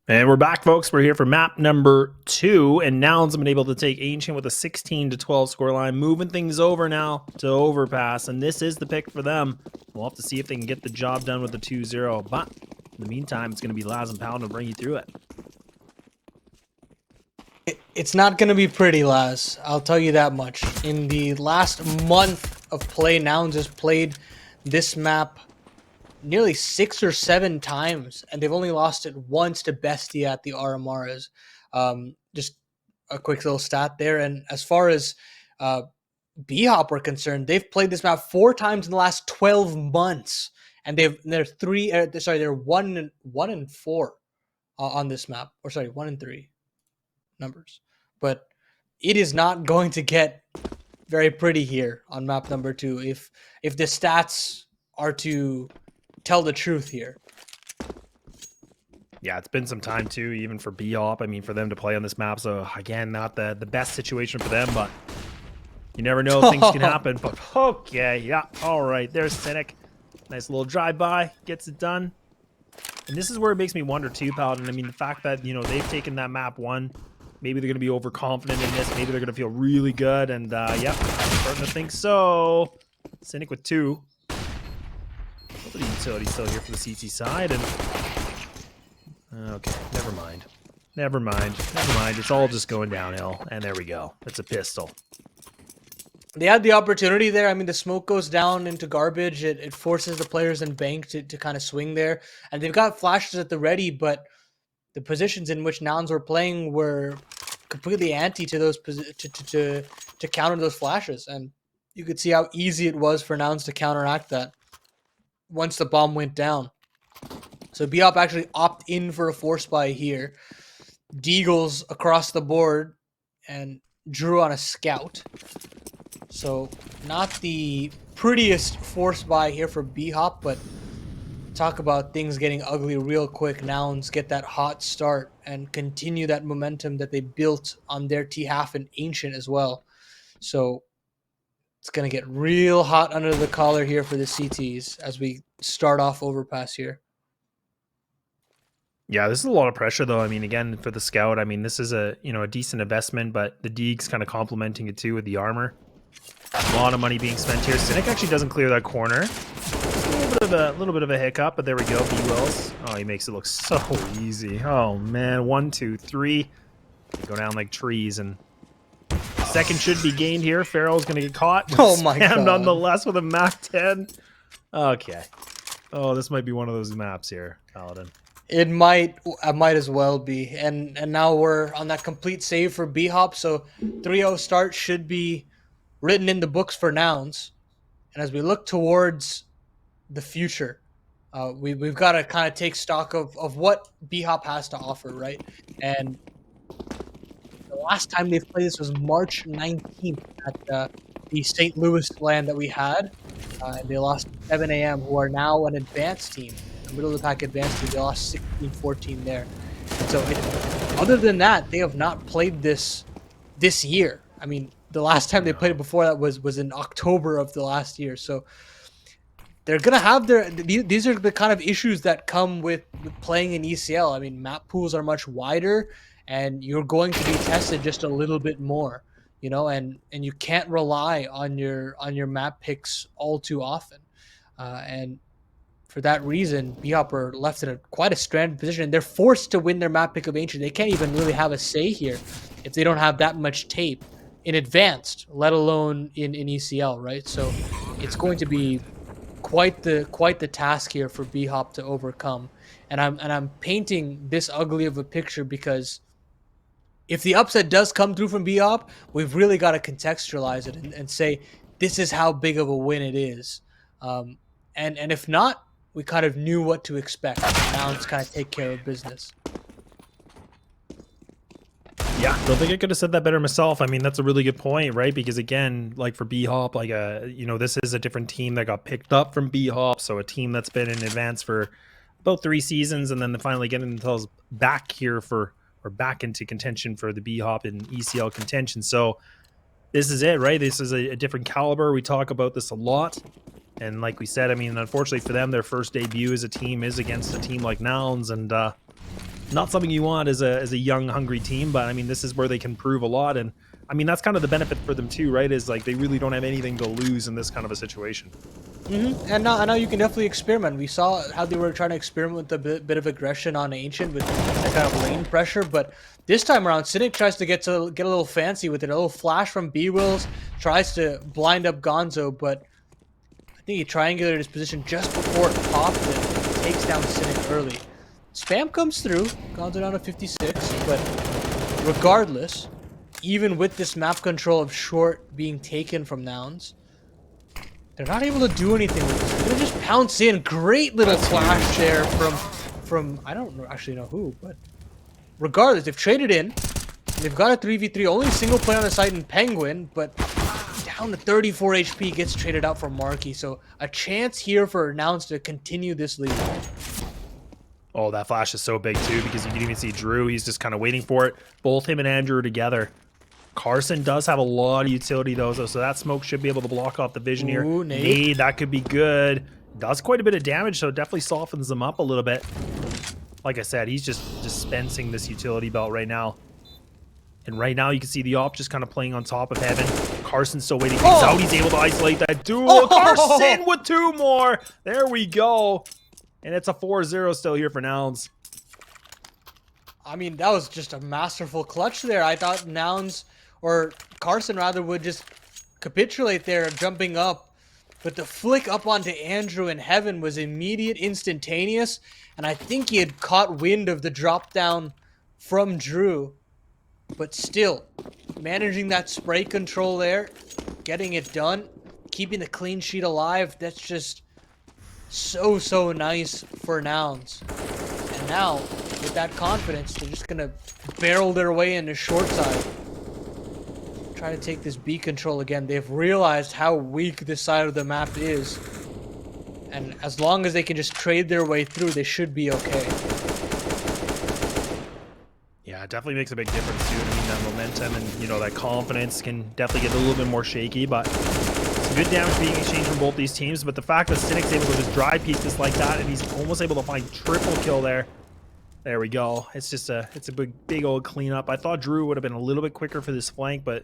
And we're back, folks. We're here for map number 2, and Nouns have been able to take Ancient with a 16-12 scoreline, moving things over now to Overpass, and this is the pick for them. We'll have to see if they can get the job done with the 2-0, but in the meantime, it's going to be Laz and Pound to bring you through it. It's not going to be pretty, Laz. I'll tell you that much. In the last month of play, Nouns has played this map nearly 6 or 7 times, and they've only lost it once to Bestia at the RMRs. Just a quick little stat there. And as far as BHOP are concerned, they've played this map 4 times in the last 12 months, and they're 1-4 on this map, or sorry, 1-3 numbers. But it is not going to get very pretty here on map number 2 if the stats are to tell the truth here. Yeah, it's been some time too, even for BHOP. I mean, for them to play on this map. So again, not the best situation for them, but you never know, things can happen. But okay, yeah, all right. There's Cynic. Nice little drive-by, gets it done. And this is where it makes me wonder too, Paladin. I mean, the fact that, you know, they've taken that map 1, maybe they're going to be overconfident in this. Maybe they're going to feel really good. And yeah, I'm starting to think so. Cynic with 2. The utility still here for the CT side, and okay, never mind. It's all just going downhill, and there we go. It's a pistol. They had the opportunity there. I mean, the smoke goes down into garbage. It forces the players in bank to kind of swing there, and they've got flashes at the ready, but the positions in which Nouns were playing were completely anti to those to counter those flashes, and you could see how easy it was for Nouns to counteract that once the bomb went down. So BHOP actually opt in for a force buy here. Deagles across the board and drew on a scout. So not the prettiest force buy here for BHOP, but talk about things getting ugly real quick. Nouns get that hot start and continue that momentum that they built on their T-half and Ancient as well. So it's going to get real hot under the collar here for the CTs as we start off Overpass here. Yeah, this is a lot of pressure, though. I mean, again, for the scout, I mean, this is a decent investment, but the Deag's kind of complementing it too with the armor. A lot of money being spent here. Cynic actually doesn't clear that corner. A little bit of a hiccup, but there we go. B-Wills. Oh, he makes it look so easy. Oh man, 1, 2, 3. Go down like trees, and second should be gained here. Farrell's going to get caught. Oh my god. Nonetheless with a Mach 10. Okay. Oh, this might be one of those maps here, Paladin. It might as well be. And now we're on that complete save for BHOP, so 3-0 start should be written in the books for Nouns. And as we look towards the future, we've got to kind of take stock of what BHOP has to offer, right? And the last time they've played this was March 19th at the St. Louis land that we had. And they lost 7 a.m., who are now an advanced team, a middle of the pack advanced team. They lost 16-14 there. And so other than that, they have not played this year. I mean, the last time they played it before that was in October of the last year. So they're going to have these are the kind of issues that come with playing in ECL. I mean, map pools are much wider, and you're going to be tested just a little bit more, you know, and you can't rely on your map picks all too often. And for that reason, BHOP are left in quite a stranded position. They're forced to win their map pick of Ancient. They can't even really have a say here if they don't have that much tape in Advanced, let alone in ECL, right? So it's going to be quite the task here for BHOP to overcome. And I'm painting this ugly of a picture because if the upset does come through from BHOP, we've really got to contextualize it and say this is how big of a win it is. And if not, we kind of knew what to expect. Now let's kind of take care of business. Yeah, don't think I could have said that better myself. I mean, that's a really good point, right? Because again, like for BHOP, like this is a different team that got picked up from BHOP, so a team that's been in advance for about 3 seasons, and then finally getting themselves back here back into contention for the BHOP and ECL contention. So this is it, right? This is a different caliber. We talk about this a lot. And like we said, I mean, unfortunately for them, their first debut as a team is against a team like Nouns, and Not something you want as a young, hungry team, but I mean, this is where they can prove a lot. And I mean, that's kind of the benefit for them too, right? Is like they really don't have anything to lose in this kind of a situation. And now you can definitely experiment. We saw how they were trying to experiment with a bit of aggression on Ancient with that kind of lane pressure, but this time around, Cynic tries to get a little fancy with it. A little flash from B-Wills, tries to blind up Gonzo, but I think he triangulated his position just before it popped and takes down Cynic early. Spam comes through, Gonzo down to 56, but regardless, even with this map control of Short being taken from Nouns, they're not able to do anything with this. They're gonna just pounce in. Great little flash there from I don't actually know who, but regardless, they've traded in. They've got a 3v3, only single player on the site in Penguin, but down to 34 HP, gets traded out for Marky. So a chance here for Nouns to continue this lead. Oh, that flash is so big too, because you can even see Drew. He's just kind of waiting for it. Both him and Andrew are together. Carson does have a lot of utility though, so that smoke should be able to block off the vision here. Ooh, nade. That could be good. Does quite a bit of damage, so it definitely softens them up a little bit. Like I said, he's just dispensing this utility belt right now. And right now you can see the op just kind of playing on top of Heaven. Carson's still waiting things out. He's able to isolate that duel. Carson with 2 more. There we go. And it's a 4-0 still here for Nouns. I mean, that was just a masterful clutch there. I thought Nouns, or Carson rather, would just capitulate there, jumping up. But the flick up onto Andrew in Heaven was immediate, instantaneous. And I think he had caught wind of the drop down from Drew. But still, managing that spray control there, getting it done, keeping the clean sheet alive, that's just so nice for Nouns. And now, with that confidence, they're just going to barrel their way into short side. Try to take this B control again. They've realized how weak this side of the map is. And as long as they can just trade their way through, they should be okay. Yeah, it definitely makes a big difference too. I mean, that momentum and, you know, that confidence can definitely get a little bit more shaky, but it's good damage being exchanged from both these teams. But the fact that Cynic's able to just dry piece this like that, and he's almost able to find triple kill there. There we go. It's just it's a big old cleanup. I thought Drew would have been a little bit quicker for this flank, but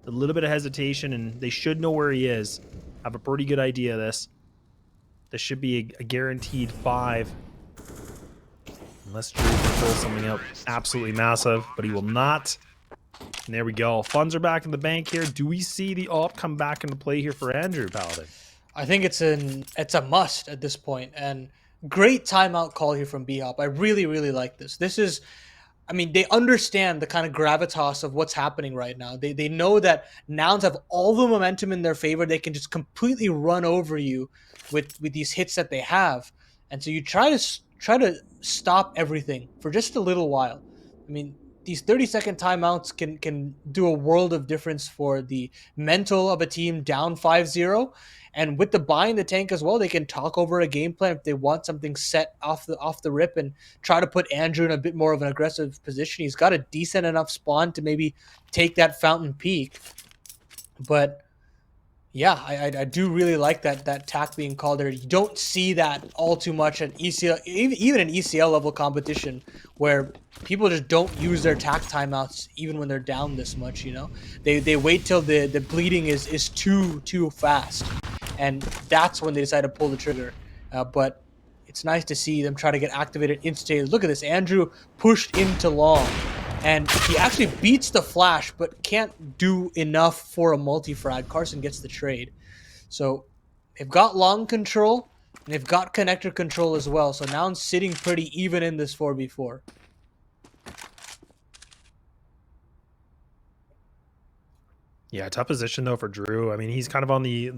a little bit of hesitation, and they should know where he is. Have a pretty good idea of this. This should be a guaranteed 5. Unless Drew can pull something up absolutely massive, but he will not. And there we go. Funds are back in the bank here. Do we see the op come back into play here for Andrew, Paladin? I think it's a must at this point, and great timeout call here from BHOP. I really like this. This is, I mean, they understand the kind of gravitas of what's happening right now. They know that Nouns have all the momentum in their favor. They can just completely run over you with these hits that they have. And so you try to stop everything for just a little while. I mean, these 30-second timeouts can do a world of difference for the mental of a team down 5-0. And with the buy in the tank as well, they can talk over a game plan if they want something set off the rip and try to put Andrew in a bit more of an aggressive position. He's got a decent enough spawn to maybe take that fountain peak. But yeah, I do really like that tack being called there. You don't see that all too much at ECL, even in ECL level competition, where people just don't use their tack timeouts even when they're down this much. You know, they wait till the bleeding is too fast, and that's when they decide to pull the trigger. But it's nice to see them try to get activated instantly. Look at this, Andrew pushed into long. And he actually beats the flash, but can't do enough for a multi-frag. Carson gets the trade. So they've got long control, and they've got connector control as well. So now I'm sitting pretty even in this 4v4. Yeah, tough position though for Drew. I mean, he's kind of on the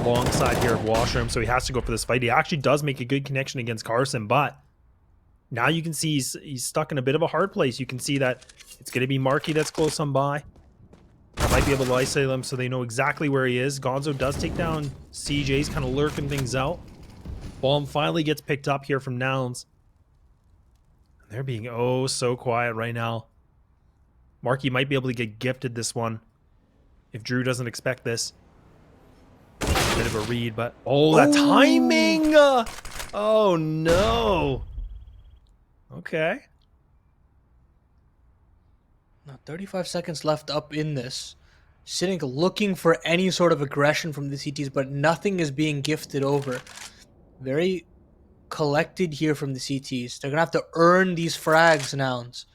long side here of Washroom, so he has to go for this fight. He actually does make a good connection against Carson, but now you can see he's stuck in a bit of a hard place. You can see that it's going to be Marky that's close on by. I might be able to isolate them so they know exactly where he is. Gonzo does take down CJ. He's kind of lurking things out. Bomb finally gets picked up here from Nouns. They're being oh so quiet right now. Marky might be able to get gifted this one if Drew doesn't expect this. A bit of a read, but oh, that timing! Oh no! Okay. Now 35 seconds left up in this. Cynic looking for any sort of aggression from the CTs, but nothing is being gifted over. Very collected here from the CTs. They're going to have to earn these frags, Nouns.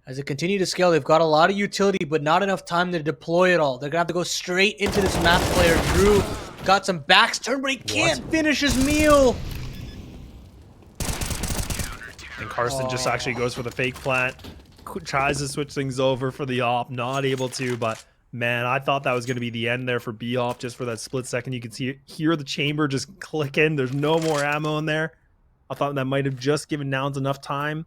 As they continue to scale, they've got a lot of utility, but not enough time to deploy it all. They're going to have to go straight into this map player. Drew got some backs turn, but he can't finish his meal. And Carson just actually goes for the fake plant. Tries to switch things over for the op. Not able to, but man, I thought that was going to be the end there for BHOP just for that split second. You can hear the chamber just clicking. There's no more ammo in there. I thought that might have just given Nouns enough time.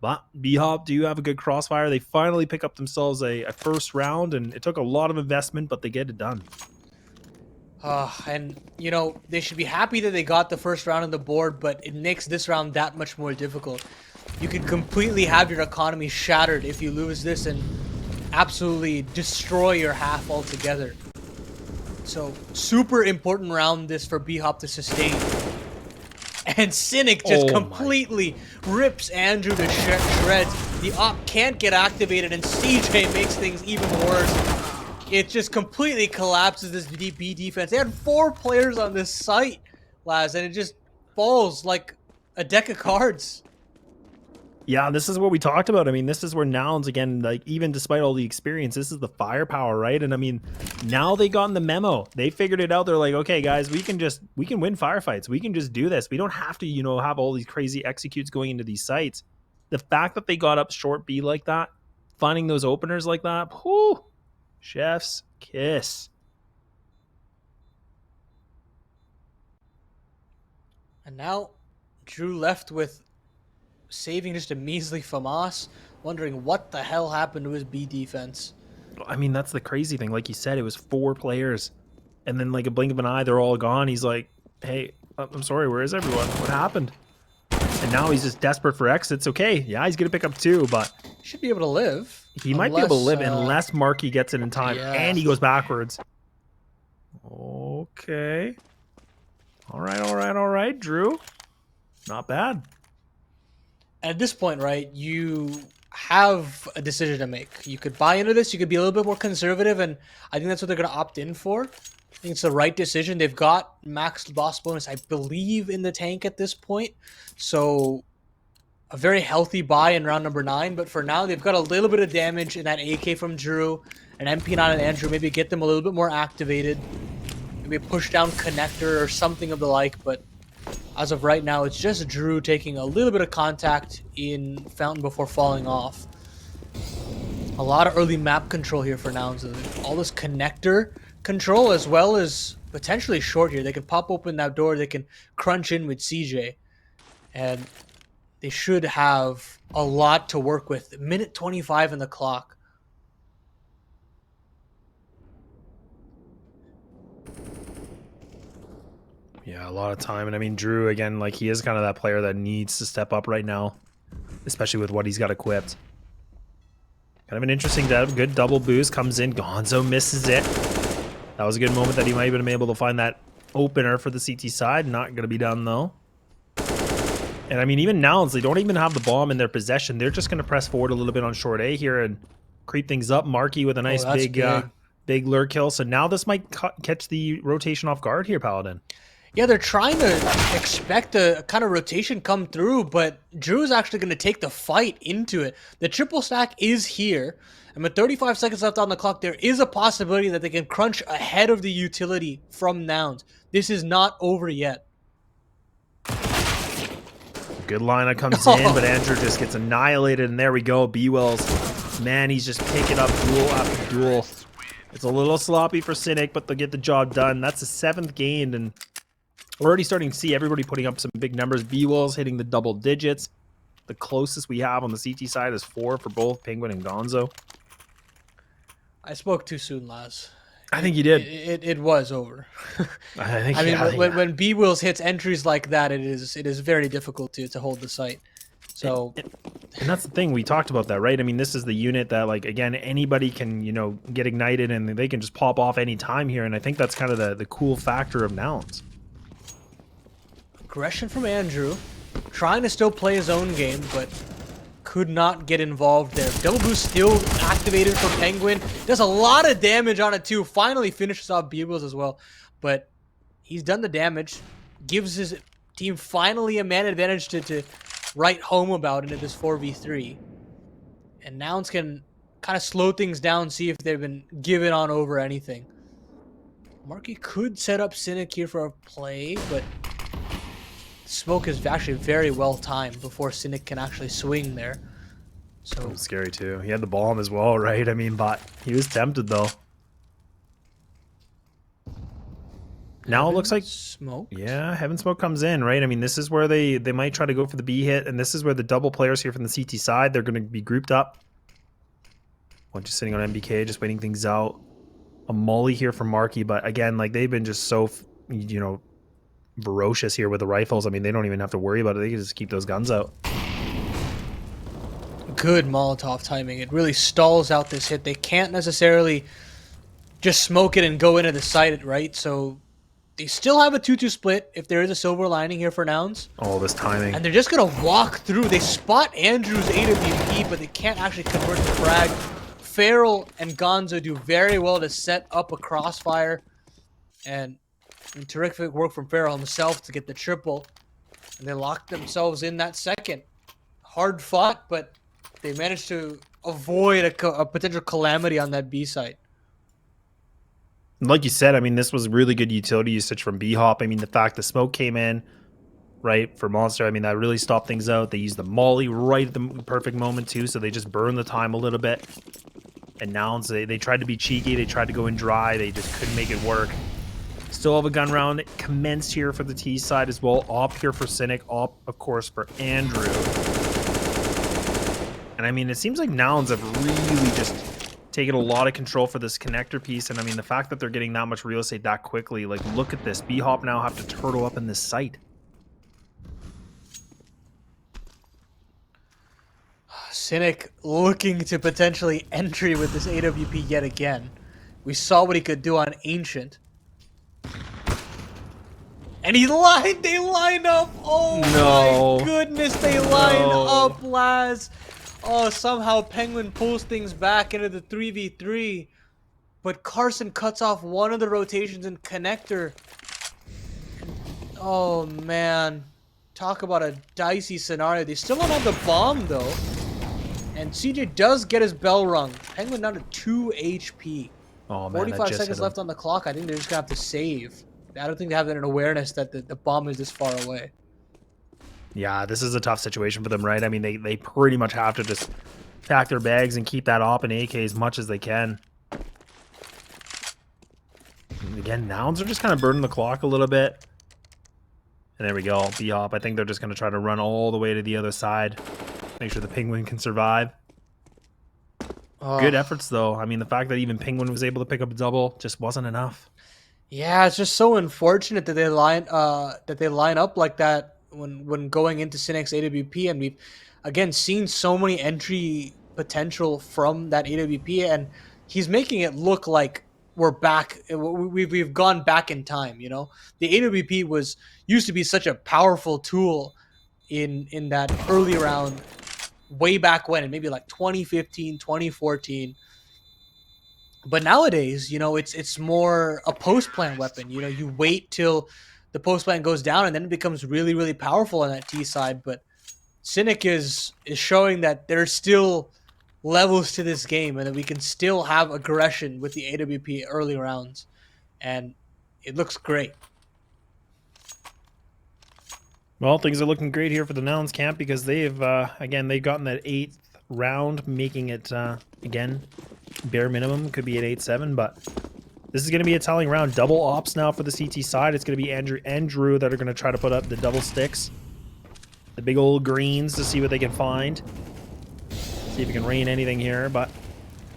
But BHOP do have a good crossfire. They finally pick up themselves a first round, and it took a lot of investment, but they get it done. And, you know, they should be happy that they got the first round on the board, but it makes this round that much more difficult. You could completely have your economy shattered if you lose this and absolutely destroy your half altogether. So, super important round this for BHOP to sustain. And Cynic just completely rips Andrew to shreds. The op can't get activated, and CJ makes things even worse. It just completely collapses this B defense. They had 4 players on this site, Laz, and it just falls like a deck of cards. Yeah, this is what we talked about. I mean, this is where Nouns, again, like, even despite all the experience, this is the firepower, right? And I mean, now they got in the memo. They figured it out. They're like, okay, guys, we can win firefights. We can just do this. We don't have to, you know, have all these crazy executes going into these sites. The fact that they got up short B like that, finding those openers like that, whoo, chef's kiss. And now Drew left with saving just a measly FAMAS, wondering what the hell happened to his B defense. I mean, that's the crazy thing. Like you said, it was 4 players. And then like a blink of an eye, they're all gone. He's like, hey, I'm sorry, where is everyone? What happened? And now he's just desperate for exits. Okay, yeah, he's going to pick up 2, but he should be able to live. He might be able to live unless Marky gets it in time and he goes backwards. Okay. All right, Drew. Not bad. At this point, right, you have a decision to make. You could buy into this. You could be a little bit more conservative, and I think that's what they're going to opt in for. I think it's the right decision. They've got max boss bonus, I believe, in the tank at this point. So a very healthy buy in round number 9. But for now, they've got a little bit of damage in that AK from Drew, an MP9 and Andrew. Maybe get them a little bit more activated. Maybe a push down connector or something of the like, but as of right now, it's just Drew taking a little bit of contact in Fountain before falling off. A lot of early map control here for Nouns. All this connector control as well as potentially short here. They can pop open that door. They can crunch in with CJ. And they should have a lot to work with. Minute 25 in the clock. Yeah, a lot of time. And I mean, Drew, again, like, he is kind of that player that needs to step up right now, especially with what he's got equipped. Kind of an interesting good double boost comes in. Gonzo misses it. That was a good moment that he might have been able to find that opener for the CT side. Not going to be done, though. And I mean, even Nouns, they don't even have the bomb in their possession. They're just going to press forward a little bit on short A here and creep things up. Marky with a nice big lure kill. So now this might catch the rotation off guard here, Paladin. Yeah, they're trying to expect a kind of rotation come through, but Drew's actually going to take the fight into it. The triple stack is here, and with 35 seconds left on the clock, there is a possibility that they can crunch ahead of the utility from Nouns. This is not over yet. Good lineup comes in, but Andrew just gets annihilated, and there we go. B-Wells, man, he's just picking up duel after duel. It's a little sloppy for Cynic, but they'll get the job done. That's the 7th gained, and we're already starting to see everybody putting up some big numbers. B-Wells hitting the double digits. The closest we have on the CT side is 4 for both Penguin and Gonzo. I spoke too soon, Laz. I think you did. It was over. I mean, when B-Wills hits entries like that, it is very difficult to hold the site. So, and that's the thing, we talked about that, right? I mean, this is the unit that, like, again, anybody can, you know, get ignited and they can just pop off any time here. And I think that's kind of the cool factor of Nouns. Aggression from Andrew, trying to still play his own game, but could not get involved there. Double boost still activated for Penguin. Does a lot of damage on it too. Finally finishes off Bugles as well. But he's done the damage. Gives his team finally a man advantage to write home about into this 4v3. And Nouns can kind of slow things down, see if they've been given on over anything. Marky could set up Cynic here for a play, but smoke is actually very well timed before Cynic can actually swing there. So It was scary too. He had the bomb as well, right? I mean, but he was tempted though. Now it looks like smoke. Yeah, Heaven Smoke comes in, right? I mean, this is where they might try to go for the B hit, and this is where the double players here from the CT side, they're going to be grouped up. One just sitting on MBK, just waiting things out. A molly here from Marky, but again, like they've been just so, you know, ferocious here with the rifles. I mean, they don't even have to worry about it. They can just keep those guns out. Good Molotov timing. It really stalls out this hit. They can't necessarily just smoke it and go into the site, right? So they still have a 2-2 split if there is a silver lining here for Nouns. All this timing. And they're just going to walk through. They spot Andrew's AWP, but they can't actually convert the frag. Feral and Gonzo do very well to set up a crossfire. And terrific work from Feral himself to get the triple. And they locked themselves in that second. Hard fought, but they managed to avoid a potential calamity on that B site. Like you said, I mean, this was really good utility usage from BHOP. I mean, the fact the smoke came in, right, for Monster, I mean, that really stopped things out. They used the molly right at the perfect moment, too, so they just burned the time a little bit. And Nouns, they tried to be cheeky. They tried to go in dry. They just couldn't make it work. Still have a gun round commenced here for the T side as well. Op here for Cynic. Op, of course, for Andrew. And, I mean, it seems like Nouns have really just taken a lot of control for this connector piece. And, I mean, the fact that they're getting that much real estate that quickly, like, look at this. BHOP now have to turtle up in this site. Cynic looking to potentially entry with this AWP yet again. We saw what he could do on Ancient. And they line up. Oh No. my goodness, they line up, Laz. Oh, somehow Penguin pulls things back into the 3v3. But Carson cuts off one of the rotations in connector. Oh man. Talk about a dicey scenario. They still don't have the bomb though. And CJ does get his bell rung. Penguin down to 2 HP. Oh, man, 45 seconds left on the clock. I think they're just going to have to save. I don't think they have an awareness that the bomb is this far away. Yeah, this is a tough situation for them, right? I mean, they pretty much have to just pack their bags and keep that op and AK as much as they can. And again, Nouns are just kind of burning the clock a little bit. And there we go, BHOP. I think they're just going to try to run all the way to the other side. Make sure the Penguin can survive. Oh. Good efforts, though. I mean, the fact that even Penguin was able to pick up a double just wasn't enough. Yeah, it's just so unfortunate that they line up like that when going into Cynic's AWP, and we've again seen so many entry potential from that AWP, and he's making it look like we're back. We've gone back in time. You know, the AWP used to be such a powerful tool in that early round. Way back when, maybe like 2015, 2014. But nowadays, you know, it's more a post-plant weapon. You know, you wait till the post-plant goes down, and then it becomes really, really powerful on that T side. But Cynic is showing that there's still levels to this game, and that we can still have aggression with the AWP early rounds. And it looks great. Well, things are looking great here for the Nouns camp because they've, again, they've gotten that 8th round, making it, again, bare minimum. Could be at 8-7, but this is going to be a telling round. Double ops now for the CT side. It's going to be Andrew that are going to try to put up the double sticks. The big old greens to see what they can find. See if he can rain anything here, but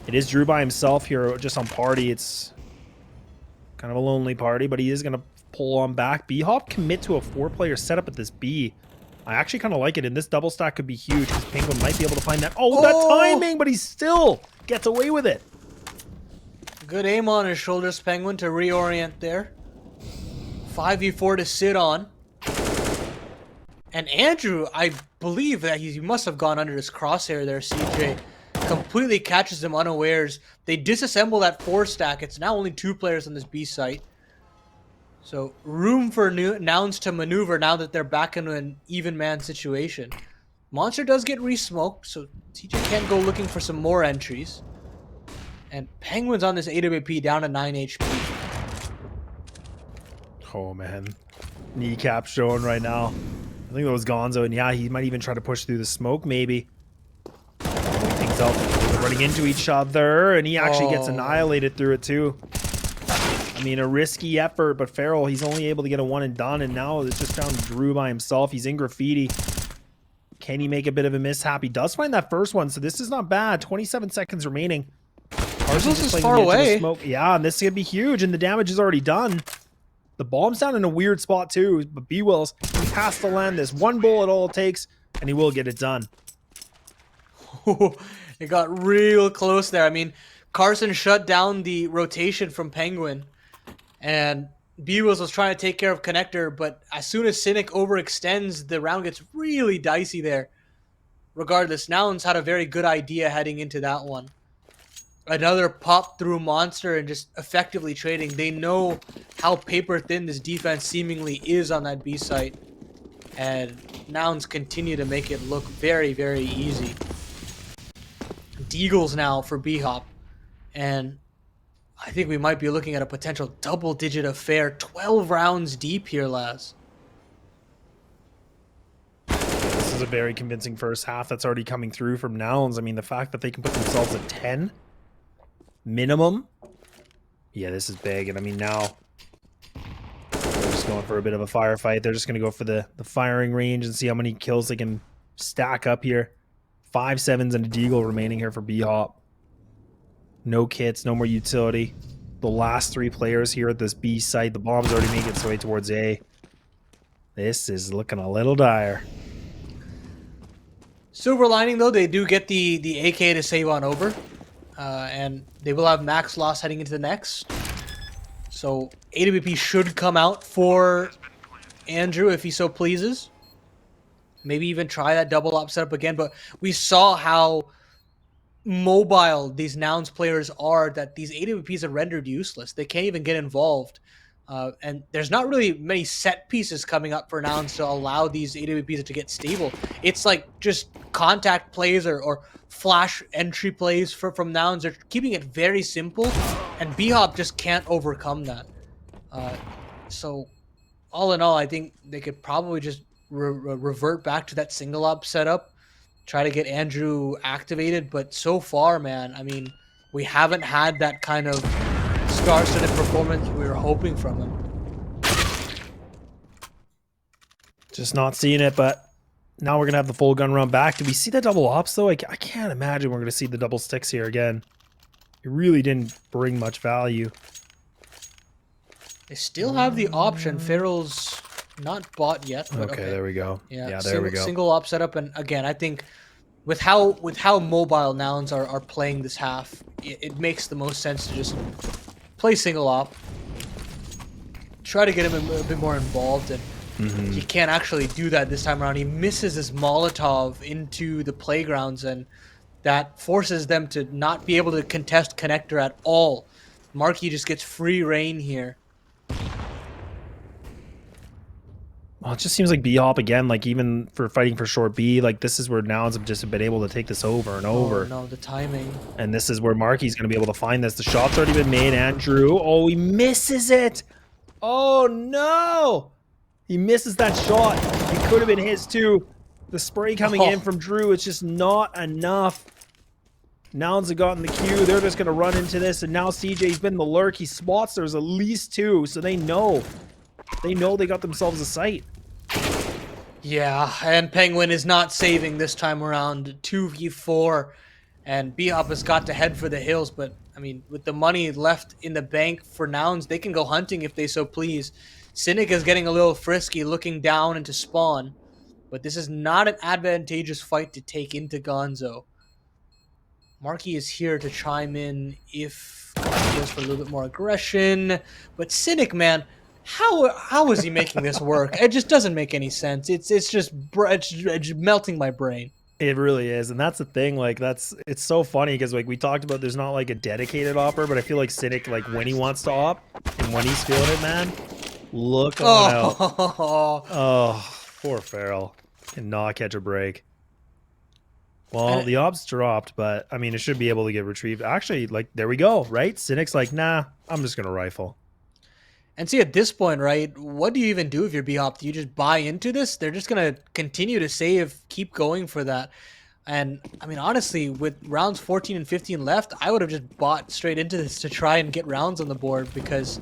it is Drew by himself here just on party. It's kind of a lonely party, but he is going to pull on back. BHOP commit to a 4-player setup at this B. I actually kind of like it, and this double stack could be huge because Penguin might be able to find that. Oh, that timing, but he still gets away with it. Good aim on his shoulders, Penguin, to reorient there. 5v4 to sit on. And Andrew, I believe that he must have gone under his crosshair there. CJ completely catches him unawares. They disassemble that 4 stack. It's now only 2 players on this B site. So room for Nouns to maneuver now that they're back in an even man situation. Monster does get re-smoked, so CJ can go looking for some more entries. And Penguins on this AWP down to 9 HP. Oh, man. Kneecap showing right now. I think that was Gonzo, and yeah, he might even try to push through the smoke, maybe. Things out. They're running into each other, and he actually gets annihilated through it, too. I mean, a risky effort, but Farrell, he's only able to get a one and done, and now it's just down to Drew by himself. He's in graffiti. Can he make a bit of a mishap? He does find that first one, so this is not bad. 27 seconds remaining. Parsons is far away. Yeah, and this is going to be huge, and the damage is already done. The bomb's down in a weird spot, too, but B-Wills, he has to land this. One bullet all it takes, and he will get it done. It got real close there. I mean, Carson shut down the rotation from Penguin, and B-Wills was trying to take care of Connector, but as soon as Cynic overextends, the round gets really dicey there. Regardless, Nouns had a very good idea heading into that one. Another pop through Monster and just effectively trading. They know how paper thin this defense seemingly is on that B site. And Nouns continue to make it look very, very easy. Deagles now for BHOP. And I think we might be looking at a potential double-digit affair. 12 rounds deep here, Laz. This is a very convincing first half that's already coming through from Nouns. I mean, the fact that they can put themselves at 10 minimum. Yeah, this is big. And I mean, now they're just going for a bit of a firefight. They're just going to go for the firing range and see how many kills they can stack up here. 5 sevens and a deagle remaining here for BHOP. No kits, no more utility. The last 3 players here at this B site. The bomb's already making its way towards A. This is looking a little dire. Silver lining, though, they do get the AK to save on over. And they will have max loss heading into the next. So AWP should come out for Andrew if he so pleases. Maybe even try that double op setup again. But we saw how mobile these Nouns players are, that these AWPs are rendered useless. They can't even get involved. And there's not really many set pieces coming up for Nouns to allow these AWPs to get stable. It's like just contact plays or flash entry plays from Nouns. They're keeping it very simple, and BHOP just can't overcome that. So all in all, I think they could probably just revert back to that single op setup, try to get Andrew activated. But so far, man, I mean, we haven't had that kind of star-studded performance we were hoping from him. Just not seeing it, but now we're going to have the full gun run back. Did we see the double ops, though? I can't imagine we're going to see the double sticks here again. It really didn't bring much value. They still have the option. Farrell's not bought yet. But okay, there we go. Yeah, there we go. Single op setup, and again, I think with how mobile Nouns are playing this half, it makes the most sense to just play single op. Try to get him a bit more involved, and he can't actually do that this time around. He misses his Molotov into the playgrounds, and that forces them to not be able to contest Connector at all. Markey just gets free reign here. Well, it just seems like BHOP again, like even for fighting for short B, like this is where Nouns have just been able to take this over and over. Oh, no, the timing. And this is where Markey's going to be able to find this. The shot's already been made. Andrew, oh, he misses it. Oh, no. He misses that shot. It could have been his, too. The spray coming in from Drew, it's just not enough. Nouns have gotten the cue. They're just going to run into this. And now CJ's been the lurk. He spots there's at least 2, so they know. They know they got themselves a sight. Yeah, and Penguin is not saving this time around. 2v4, and BHOP has got to head for the hills. But, I mean, with the money left in the bank for Nouns, they can go hunting if they so please. Cynic is getting a little frisky, looking down into spawn. But this is not an advantageous fight to take into Gonzo. Markey is here to chime in if he goes for a little bit more aggression. But Cynic, man, How is he making this work? It just doesn't make any sense. It's melting my brain. It really is, and that's the thing. Like, it's so funny because like we talked about, there's not like a dedicated opper, but I feel like Cynic, like when he wants to op and when he's feeling it, man, look on out. Oh, Oh, poor Farrell cannot catch a break. Well, And- the ops dropped, but I mean, it should be able to get retrieved. Actually, like there we go, right? Cynic's like, nah, I'm just gonna rifle. and see, at this point, right, what do you even do if you're BHOP? Do you just buy into this? They're just going to continue to save, keep going for that. And, I mean, honestly, with rounds 14 and 15 left, I would have just bought straight into this to try and get rounds on the board because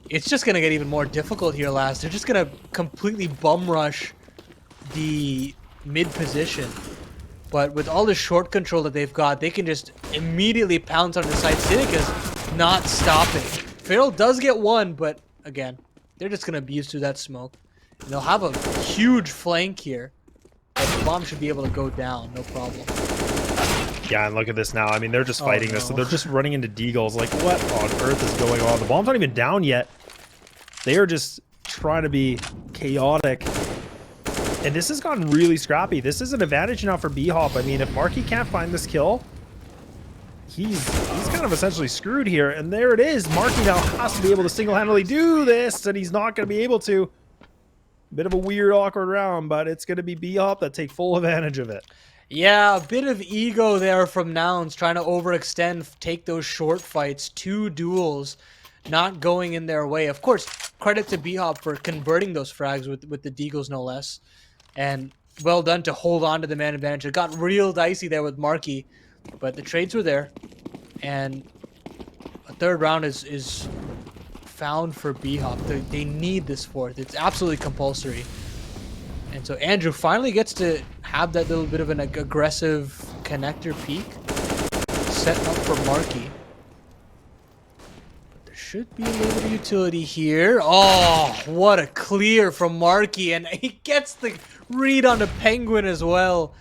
it's just going to get even more difficult here last. They're just going to completely bum rush the mid position. But with all the short control that they've got, they can just immediately pounce on the side. Cynic is not stopping. Farrell does get one, but again, they're just going to abuse through that smoke. And they'll have a huge flank here. But the bomb should be able to go down, no problem. Yeah, and look at this now. I mean, they're just fighting this, so no. they're just running into deagles. Like, what on earth is going on? The bomb's not even down yet. They are just trying to be chaotic. And this has gotten really scrappy. This is an advantage now for BHOP. I mean, if Marky can't find this kill, he's kind of essentially screwed here. And there it is. Marky now has to be able to single-handedly do this, and he's not going to be able to. Bit of a weird, awkward round, but it's going to be BHOP that take full advantage of it. Yeah, a bit of ego there from Nouns, trying to overextend, take those short fights, 2 duels, not going in their way. Of course, credit to BHOP for converting those frags with the deagles, no less. And well done to hold on to the man advantage. It got real dicey there with Marky, but the trades were there. And a third round is found for BHOP. They need this fourth. It's absolutely compulsory. And so Andrew finally gets to have that little bit of an aggressive connector peek set up for Marky. But there should be a little bit of utility here. Oh, what a clear from Marky. And he gets the read on the Penguin as well.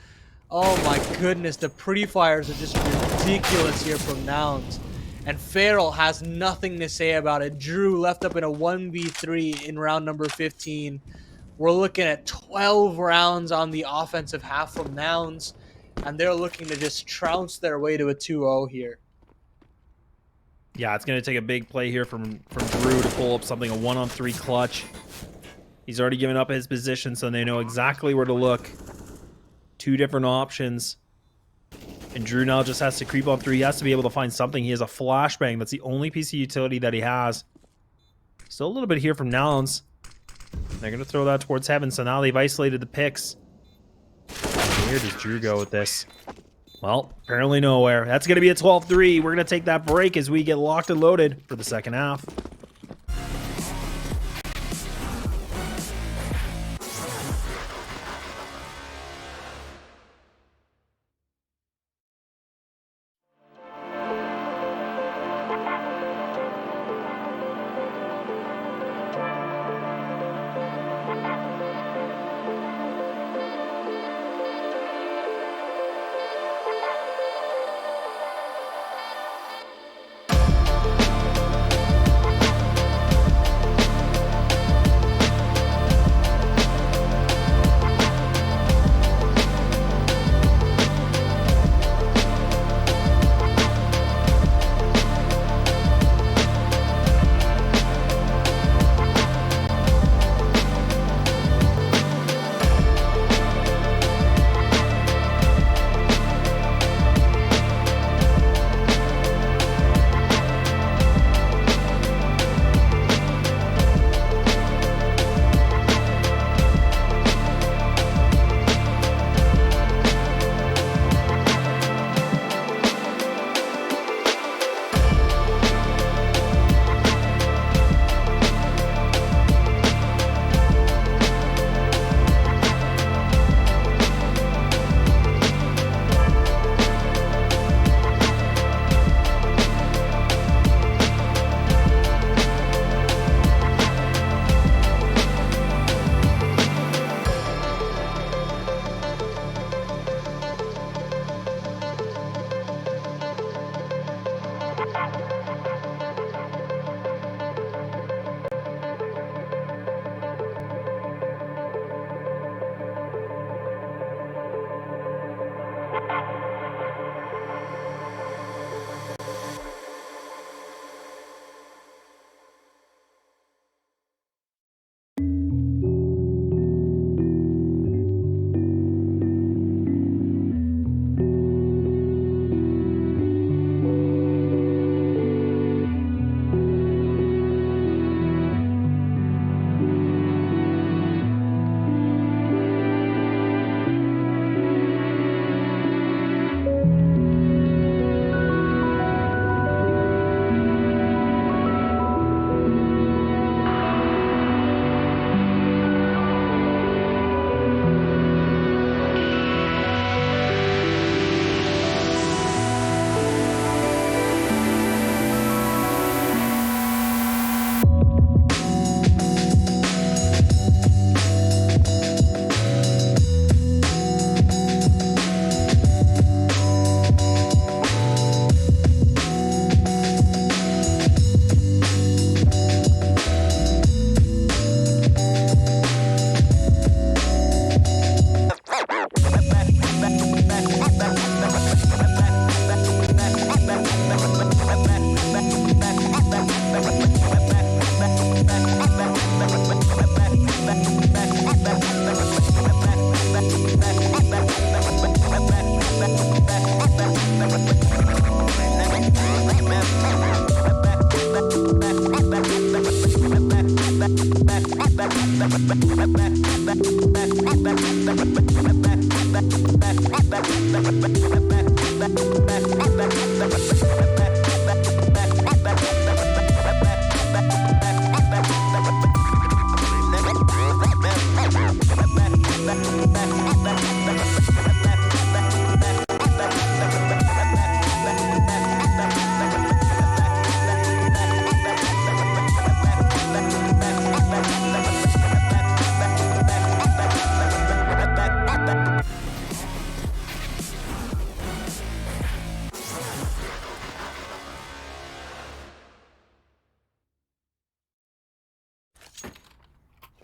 Oh my goodness, the pre-fires are just ridiculous here from Nouns. And Farrell has nothing to say about it. Drew left up in a 1v3 in round number 15. We're looking at 12 rounds on the offensive half from Nouns, and they're looking to just trounce their way to a 2-0 here. Yeah, it's going to take a big play here from Drew to pull up something, a 1-on-3 clutch. He's already given up his position, so they know exactly where to look. 2 different options. And Drew now just has to creep on through. He has to be able to find something. He has a flashbang. That's the only piece of utility that he has. Still a little bit here from Nouns. They're going to throw that towards heaven, so now they've isolated the picks. Where does Drew go with this? Well, apparently nowhere. That's going to be a 12-3. We're going to take that break as we get locked and loaded for the second half.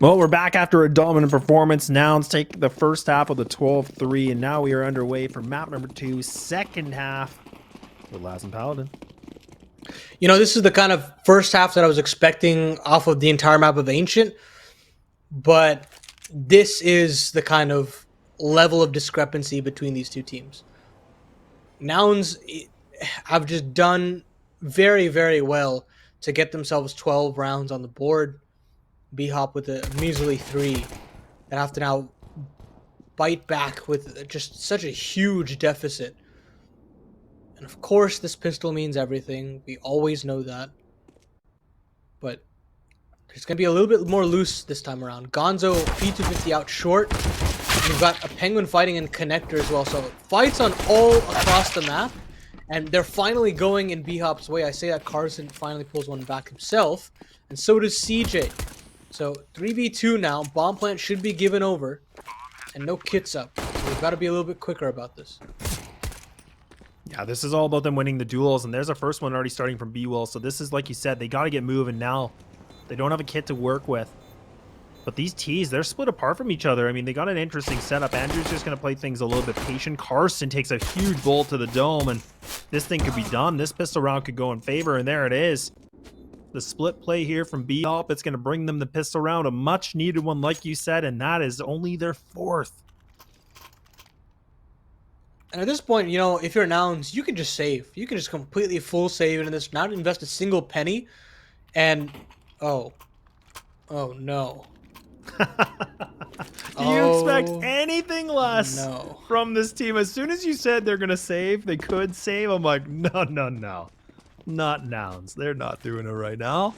Well, we're back after a dominant performance. Nouns take the first half of the 12-3, and now we are underway for map number 2, second half with Laz and Paladin. You know, this is the kind of first half that I was expecting off of the entire map of Ancient, but this is the kind of level of discrepancy between these two teams. Nouns have just done very, very well to get themselves 12 rounds on the board. BHOP with a measly 3 that have to now bite back with just such a huge deficit. And of course, this pistol means everything. We always know that. But there's going to be a little bit more loose this time around. Gonzo P250 out short. And we've got a Penguin fighting in connector as well. So fights on all across the map. And they're finally going in BHOP's way. I say that Carson finally pulls one back himself. And so does CJ. So 3v2 now. Bomb plant should be given over. And no kits up. So we've got to be a little bit quicker about this. Yeah, this is all about them winning the duels, and there's a first one already starting from B-Will. So this is, like you said, they got to get moving now. They don't have a kit to work with. But these Ts, they're split apart from each other. I mean, they got an interesting setup. Andrew's just going to play things a little bit patient. Carson takes a huge bolt to the dome, and this thing could be done. This pistol round could go in favor, and there it is. The split play here from BHOP, it's going to bring them the pistol round, a much-needed one, like you said, and that is only their 4th. And at this point, you know, if you're Nouns, you can just save. You can just completely full save into this, not invest a single penny, and... Oh no. Do you expect anything less no. from this team? As soon as you said they're going to save, they could save, I'm like, no. Not Nouns. They're not doing it right now.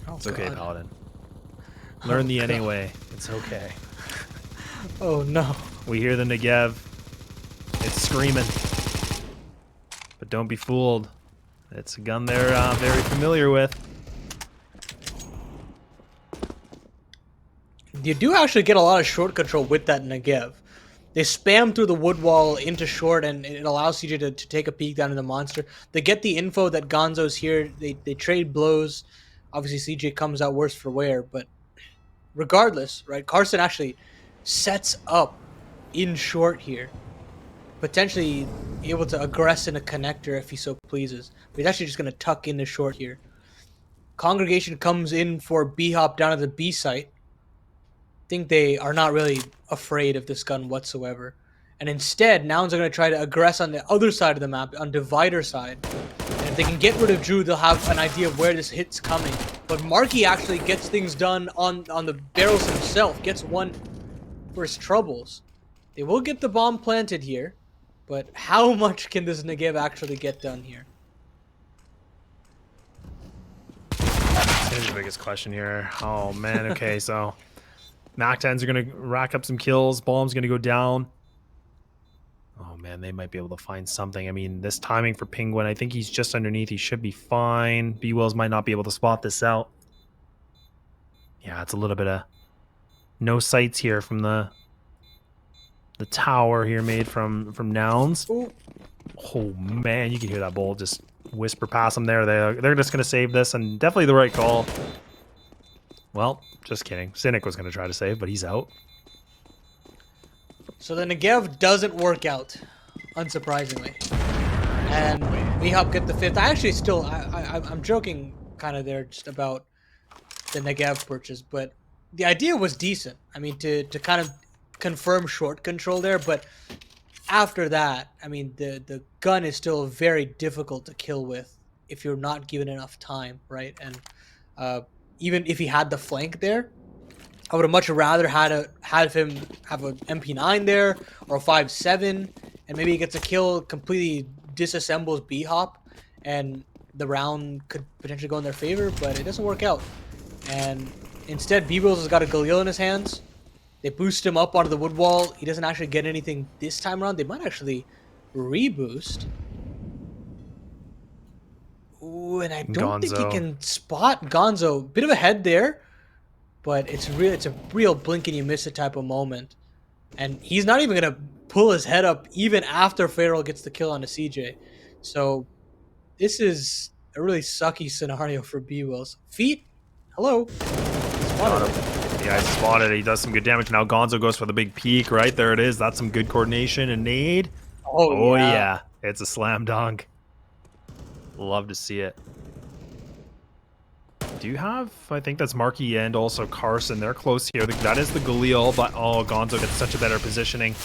Oh, it's okay, God. Paladin. Learn the God. NA way. It's okay. Oh no. We hear the Negev. It's screaming. But don't be fooled. It's a gun they're very familiar with. You do actually get a lot of short control with that Negev. They spam through the wood wall into short, and it allows CJ to take a peek down in the monster. They get the info that Gonzo's here. They trade blows. Obviously, CJ comes out worse for wear, but regardless, right? Carson actually sets up in short here. Potentially able to aggress in a connector if he so pleases. But he's actually just going to tuck into short here. Congregation comes in for BHOP down at the B site. Think they are not really afraid of this gun whatsoever. And instead, Nouns are going to try to aggress on the other side of the map, on Divider side. And if they can get rid of Drew, they'll have an idea of where this hit's coming. But Marky actually gets things done on the barrels himself. Gets one for his troubles. They will get the bomb planted here. But how much can this Negev actually get done here? That's the biggest question here. Oh, man. Okay, so... Mac-10s are going to rack up some kills. Bomb's going to go down. Oh, man, they might be able to find something. I mean, this timing for Penguin, I think he's just underneath. He should be fine. B-Wills might not be able to spot this out. Yeah, it's a little bit of no sights here from the tower here made from Nouns. Ooh. Oh, man, you can hear that bolt just whisper past them there. They're just going to save this, and definitely the right call. Well, just kidding. Cynic was going to try to save, but he's out. So the Negev doesn't work out, unsurprisingly. And BHOP get the 5th. I actually still, I'm joking kind of there just about the Negev purchase, but the idea was decent. I mean, to kind of confirm short control there, but after that, I mean, the gun is still very difficult to kill with if you're not given enough time, right? And even if he had the flank there, I would have much rather have him have an MP9 there or a 5.7, and maybe he gets a kill, completely disassembles BHOP, and the round could potentially go in their favor, but it doesn't work out. And instead, Beebles has got a Galil in his hands. They boost him up onto the wood wall. He doesn't actually get anything this time around. They might actually reboost. Ooh, and I don't think he Gonzo. can spot Gonzo. Bit of a head there, but it's a real blink and you miss it type of moment. And he's not even gonna pull his head up even after Farrell gets the kill on a CJ. So this is a really sucky scenario for B-Wills. Feet, hello. Got him. Yeah, I spotted it. He does some good damage. Now Gonzo goes for the big peek. Right there it is. That's some good coordination and nade. Oh yeah. It's a slam dunk. Love to see it. Do you have, I think that's Marky and also Carson. They're close here. That is the Galil, but oh, Gonzo gets such a better positioning.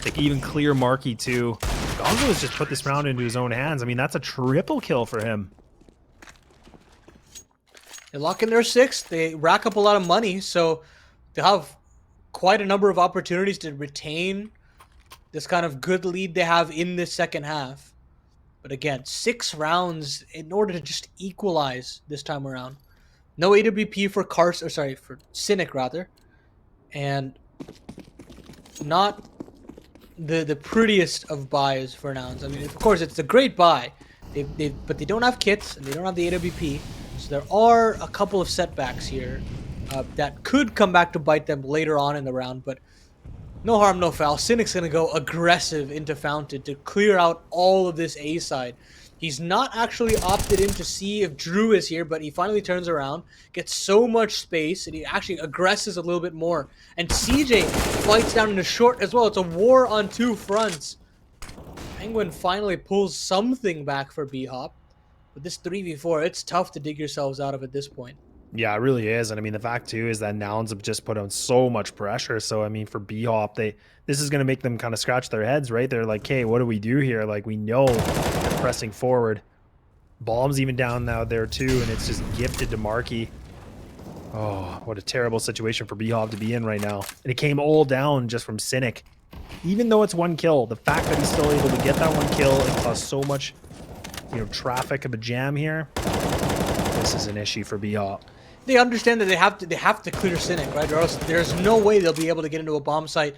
They can even clear Marky too. Gonzo has just put this round into his own hands. I mean, that's a triple kill for him. They lock in their sixth. They rack up a lot of money, so they have quite a number of opportunities to retain this kind of good lead they have in this second half. But again, 6 rounds in order to just equalize this time around. No AWP for Carson, or sorry, for Cynic rather, and not the prettiest of buys for Nouns. I mean, of course, it's a great buy, but they don't have kits and they don't have the AWP, so there are a couple of setbacks here that could come back to bite them later on in the round. But no harm, no foul. Cynic's going to go aggressive into Fountain to clear out all of this A side. He's not actually opted in to see if Drew is here, but he finally turns around, gets so much space, and he actually aggresses a little bit more. And CJ fights down in the short as well. It's a war on 2 fronts. Penguin finally pulls something back for BHOP. But this 3v4, it's tough to dig yourselves out of at this point. Yeah, it really is. And I mean, the fact too is that Nouns have just put on so much pressure. So I mean, for BHOP, this is going to make them kind of scratch their heads, right? They're like, hey, what do we do here? Like, we know they're pressing forward. Bomb's even down now there too, and it's just gifted to Marky. Oh, what a terrible situation for BHOP to be in right now. And it came all down just from Cynic. Even though it's 1 kill, the fact that he's still able to get that 1 kill and cause so much, traffic of a jam here, this is an issue for BHOP. They understand that they have to clear Cynic, right? Or else there's no way they'll be able to get into a bomb site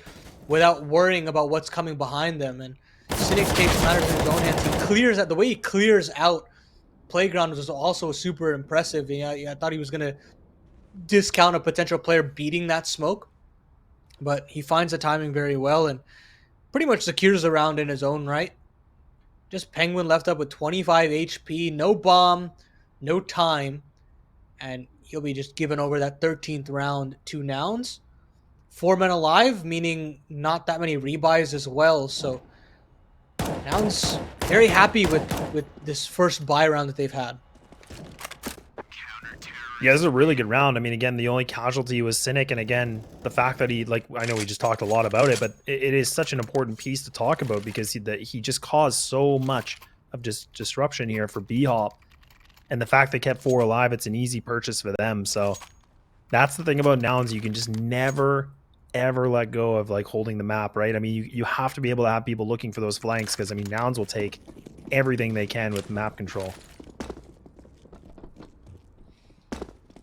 without worrying about what's coming behind them. And Cynic takes matters in his own hands. He clears out the way he clears out Playground was also super impressive. I thought he was gonna discount a potential player beating that smoke, but he finds the timing very well and pretty much secures the round in his own right. Just Penguin left up with 25 HP, no bomb, no time, and he'll be just given over that 13th round to Nouns. 4 men alive, meaning not that many rebuys as well. So Nouns very happy with this first buy round that they've had. Yeah, this is a really good round. I mean, again, the only casualty was Cynic, and again, the fact that I know we just talked a lot about it, but it is such an important piece to talk about because he just caused so much of disruption here for BHOP. And the fact they kept 4 alive, it's an easy purchase for them. So that's the thing about Nouns. You can just never, ever let go of holding the map, right? I mean, you have to be able to have people looking for those flanks because, I mean, Nouns will take everything they can with map control.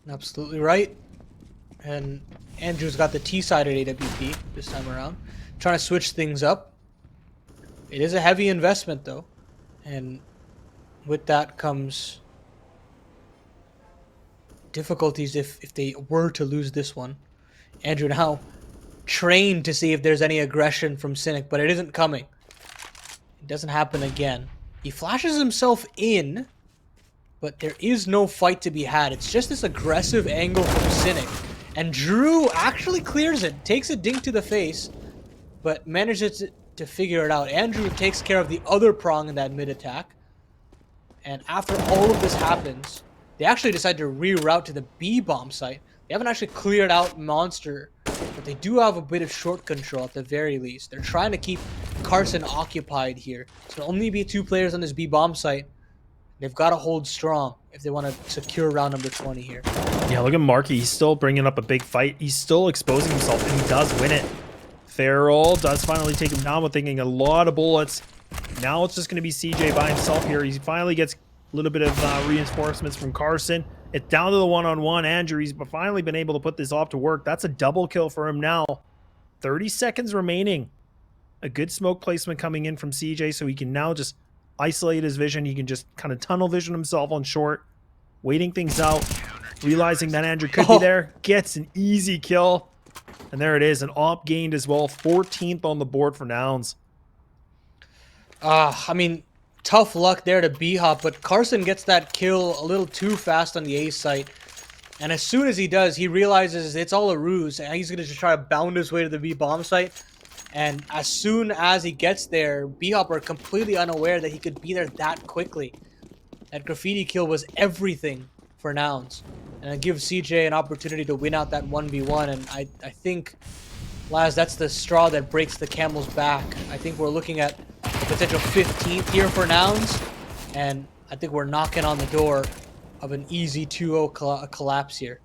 Absolutely right. And Andrew's got the T-sided AWP this time around. Trying to switch things up. It is a heavy investment, though. And with that comes difficulties if they were to lose this one. Andrew now trained to see if there's any aggression from Cynic, but it isn't coming. It doesn't happen again. He flashes himself in, but there is no fight to be had. It's just this aggressive angle from Cynic. And Drew actually clears it, takes a dink to the face, but manages to figure it out. Andrew takes care of the other prong in that mid-attack. And after all of this happens, they actually decide to reroute to the B bomb site. They haven't actually cleared out Monster, but they do have a bit of short control at the very least. They're trying to keep Carson occupied here. So there'll only be 2 players on this B bomb site. They've got to hold strong if they want to secure round number 20 here. Yeah, look at Markey. He's still bringing up a big fight. He's still exposing himself, and he does win it. Farrell does finally take him down with taking a lot of bullets. Now it's just going to be CJ by himself here. He finally gets a little bit of reinforcements from Carson. It's down to the one-on-one. Andrew, he's finally been able to put this off to work. That's a double kill for him now. 30 seconds remaining. A good smoke placement coming in from CJ, so he can now just isolate his vision. He can just kind of tunnel vision himself on short, waiting things out, realizing that Andrew could be there. Gets an easy kill. And there it is, an op gained as well. 14th on the board for Nouns. I mean, tough luck there to BHOP, but Carson gets that kill a little too fast on the A site. And as soon as he does, he realizes it's all a ruse, and he's going to just try to bound his way to the B bomb site. And as soon as he gets there, BHOP are completely unaware that he could be there that quickly. That graffiti kill was everything for Nouns. And it gives CJ an opportunity to win out that 1v1. And I think, Laz, that's the straw that breaks the camel's back. I think we're looking at a potential 15th here for Nouns. And I think we're knocking on the door of an easy 2-0 collapse here.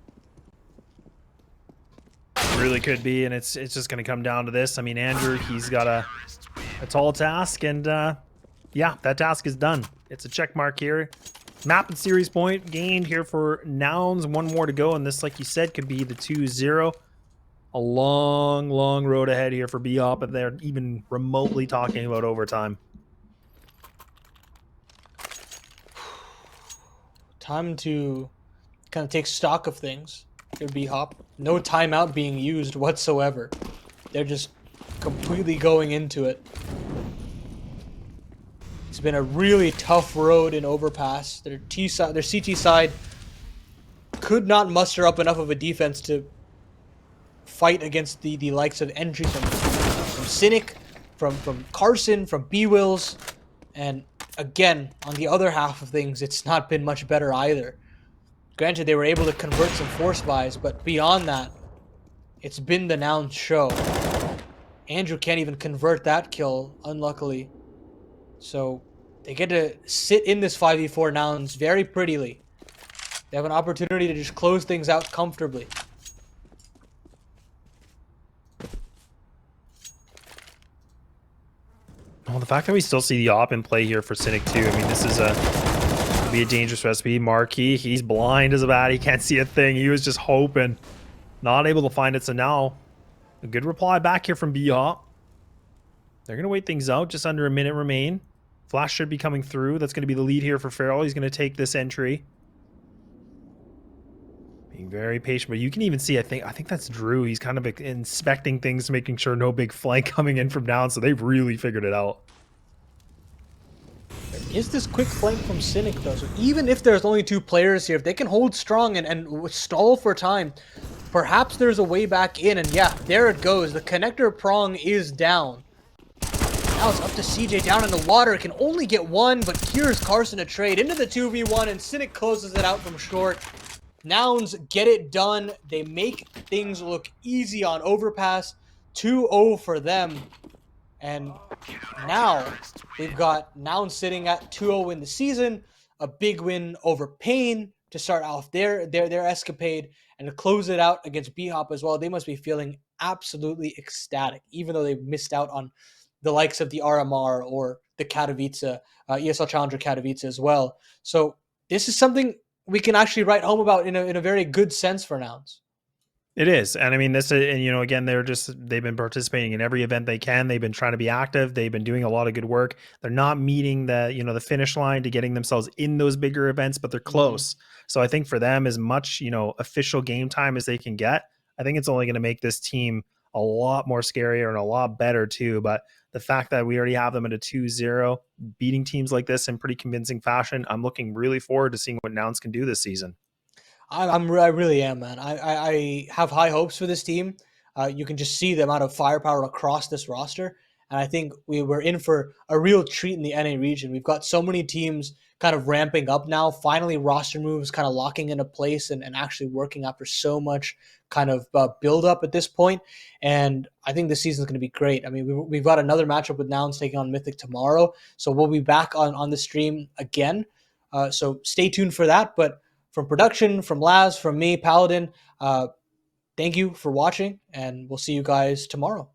Really could be, and it's just going to come down to this. I mean, Andrew, he's got a tall task, and yeah, that task is done. It's a check mark here. Map and series point gained here for Nouns. One more to go, and this, like you said, could be the 2-0. A long, long road ahead here for BHOP, if they're even remotely talking about overtime. Time to kind of take stock of things. Here, BHOP. No timeout being used whatsoever. They're just completely going into it. It's been a really tough road in Overpass. Their CT side could not muster up enough of a defense to fight against the likes of entry from Cynic, from Carson, from B-Wills, and again, on the other half of things, it's not been much better either. Granted, they were able to convert some force buys, but beyond that, it's been the Nouns show. Andrew can't even convert that kill, unluckily. So they get to sit in this 5v4 Nouns very prettily. They have an opportunity to just close things out comfortably. Well, the fact that we still see the op in play here for Cynic too. I mean, this is be a dangerous recipe. Marquis, he's blind as a bat. He can't see a thing. He was just hoping. Not able to find it. So now, a good reply back here from BHOP. They're going to wait things out. Just under a minute remain. Flash should be coming through. That's going to be the lead here for Farrell. He's going to take this entry. Being very patient. But you can even see, I think that's Drew. He's kind of inspecting things, making sure no big flank coming in from down. So they've really figured it out. Is this quick flank from Cynic, though? So even if there's only 2 players here, if they can hold strong and stall for time, perhaps there's a way back in. And yeah, there it goes. The connector prong is down. Now it's up to CJ down in the water. It can only get one, but here's Carson to trade into the 2v1, and Cynic closes it out from short. Nouns get it done. They make things look easy on Overpass. 2-0 for them. And now we've got Nouns sitting at 2-0 in the season, a big win over Pain to start off their escapade, and to close it out against BHOP as well. They must be feeling absolutely ecstatic, even though they missed out on the likes of the RMR or the Katowice, ESL Challenger Katowice as well. So this is something we can actually write home about in a very good sense for Nouns. It is. And I mean, this is, and again, they've been participating in every event they can. They've been trying to be active. They've been doing a lot of good work. They're not meeting the finish line to getting themselves in those bigger events, but they're close. So I think for them, as much, official game time as they can get, I think it's only going to make this team a lot more scarier and a lot better too. But the fact that we already have them at a 2-0, beating teams like this in pretty convincing fashion, I'm looking really forward to seeing what Nouns can do this season. I really am, man. I have high hopes for this team. You can just see the amount of firepower across this roster. And I think we were in for a real treat in the NA region. We've got so many teams kind of ramping up now. Finally, roster moves kind of locking into place and actually working after so much kind of build up at this point. And I think this season is going to be great. I mean, we've got another matchup with Nouns taking on Mythic tomorrow. So we'll be back on the stream again. So stay tuned for that. But from production, from Laz, from me, Paladin, thank you for watching, and we'll see you guys tomorrow.